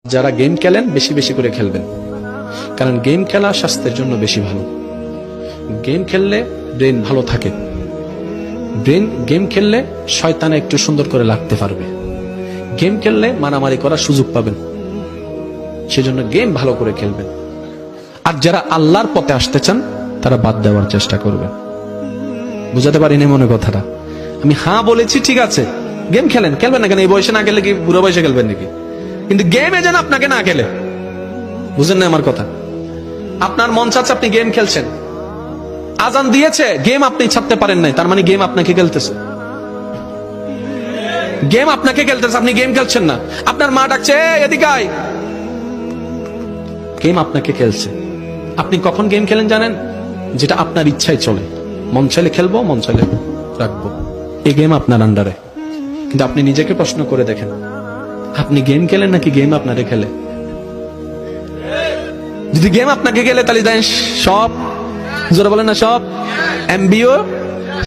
যারা গেম খেলেন বেশি বেশি করে খেলবেন, কারণ গেম খেলা স্বাস্থ্যের জন্য বেশি ভালো। গেম খেললে ব্রেন ভালো থাকে, গেম খেললে শয়তানে একটু সুন্দর করে লাগতে পারবে, গেম খেললে মারামারি করার সুযোগ পাবেন, সেজন্য গেম ভালো করে খেলবেন। আর যারা আল্লাহর পথে আসতে চান তারা বাদ দেওয়ার চেষ্টা করবেন। বুঝাতে পারিনি মনে কথাটা? আমি হ্যাঁ বলেছি, ঠিক আছে, গেম খেলেন, খেলবেন না কেন? এই বয়সে না খেলে কি বুড়ো বয়সে খেলবেন নাকি? কিন্তু গেমে যেন আপনাকে না খেলে। বুঝেন না আমার কথা? আপনার মন চাচ্ছে, আপনি গেম খেলছেন, আজান দিয়েছে, গেম আপনি ছাড়তে পারেন নাই, তার মানে গেম আপনাকে খেলতেছে, গেম আপনাকে খেলতেছে, আপনি গেম খেলছেন না। আপনার মা ডাকছে, এদিকে আয়, গেম আপনাকে খেলছে। আপনি কখন গেম খেলেন জানেন? যেটা আপনার ইচ্ছায় চলে, মন চাইলে খেলবো, মন চাইলে রাখবো, এই গেম আপনার আন্ডারে। কিন্তু আপনি নিজেকে প্রশ্ন করে দেখেন, আপনি গেম খেলেন নাকি গেম আপনাকে খেলে? যদি গেম আপনাকে খেলে তাহলে দেন সব, জোরে বলেন না, সব এমবিও